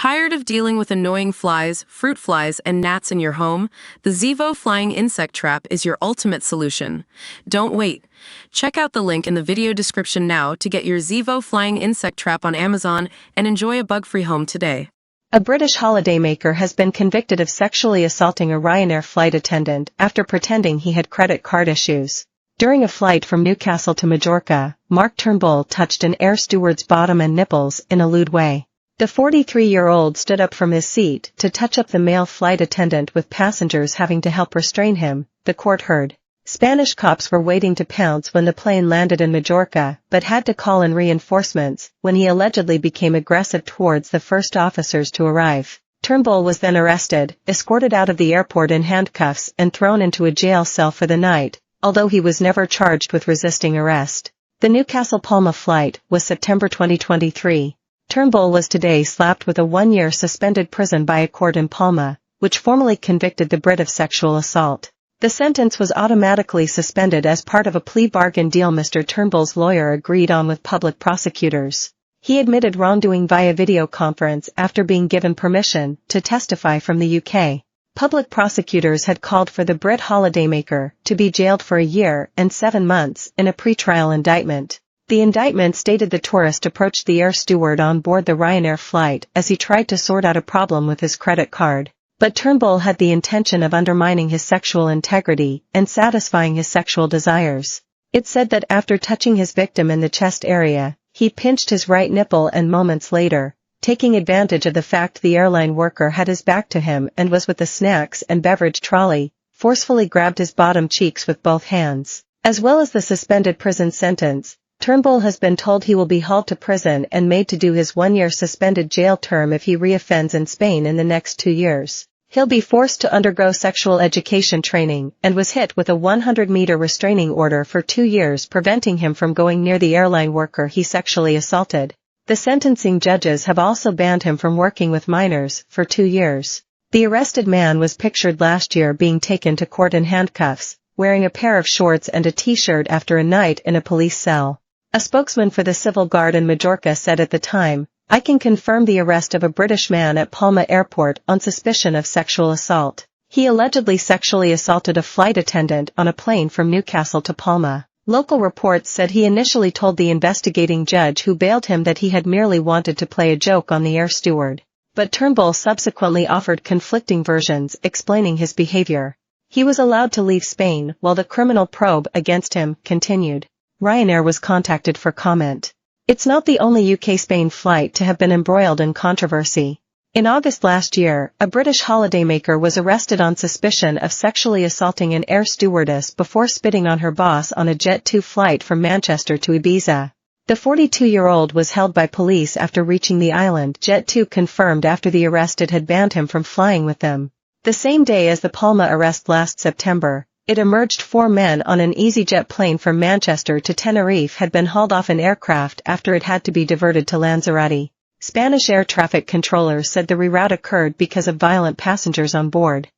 Tired of dealing with annoying flies, fruit flies, and gnats in your home? The Zevo Flying Insect Trap is your ultimate solution. Don't wait. Check out the link in the video description now to get your Zevo Flying Insect Trap on Amazon and enjoy a bug-free home today. A British holidaymaker has been convicted of sexually assaulting a Ryanair flight attendant after pretending he had credit card issues. During a flight from Newcastle to Majorca, Mark Turnbull touched an air steward's bottom and nipples in a lewd way. The 43-year-old stood up from his seat to touch up the male flight attendant, with passengers having to help restrain him, the court heard. Spanish cops were waiting to pounce when the plane landed in Majorca, but had to call in reinforcements when he allegedly became aggressive towards the first officers to arrive. Turnbull was then arrested, escorted out of the airport in handcuffs and thrown into a jail cell for the night, although he was never charged with resisting arrest. The Newcastle-Palma flight was September 2023. Turnbull was today slapped with a 1-year suspended prison by a court in Palma, which formally convicted the Brit of sexual assault. The sentence was automatically suspended as part of a plea bargain deal Mr. Turnbull's lawyer agreed on with public prosecutors. He admitted wrongdoing via video conference after being given permission to testify from the UK. Public prosecutors had called for the Brit holidaymaker to be jailed for a year and 7 months in a pre-trial indictment. The indictment stated the tourist approached the air steward on board the Ryanair flight as he tried to sort out a problem with his credit card. But Turnbull had the intention of undermining his sexual integrity and satisfying his sexual desires. It said that after touching his victim in the chest area, he pinched his right nipple and moments later, taking advantage of the fact the airline worker had his back to him and was with the snacks and beverage trolley, forcefully grabbed his bottom cheeks with both hands. As well as the suspended prison sentence, Turnbull has been told he will be hauled to prison and made to do his 1-year suspended jail term if he reoffends in Spain in the next 2 years. He'll be forced to undergo sexual education training and was hit with a 100-meter restraining order for 2 years, preventing him from going near the airline worker he sexually assaulted. The sentencing judges have also banned him from working with minors for 2 years. The arrested man was pictured last year being taken to court in handcuffs, wearing a pair of shorts and a t-shirt after a night in a police cell. A spokesman for the Civil Guard in Majorca said at the time, "I can confirm the arrest of a British man at Palma Airport on suspicion of sexual assault. He allegedly sexually assaulted a flight attendant on a plane from Newcastle to Palma." Local reports said he initially told the investigating judge who bailed him that he had merely wanted to play a joke on the air steward. But Turnbull subsequently offered conflicting versions explaining his behavior. He was allowed to leave Spain while the criminal probe against him continued. Ryanair was contacted for comment. It's not the only UK-Spain flight to have been embroiled in controversy. In August last year, a British holidaymaker was arrested on suspicion of sexually assaulting an air stewardess before spitting on her boss on a Jet2 flight from Manchester to Ibiza. The 42-year-old was held by police after reaching the island. Jet2 confirmed after the arrest it had banned him from flying with them. The same day as the Palma arrest last September, it emerged 4 men on an EasyJet plane from Manchester to Tenerife had been hauled off an aircraft after it had to be diverted to Lanzarote. Spanish air traffic controllers said the reroute occurred because of violent passengers on board.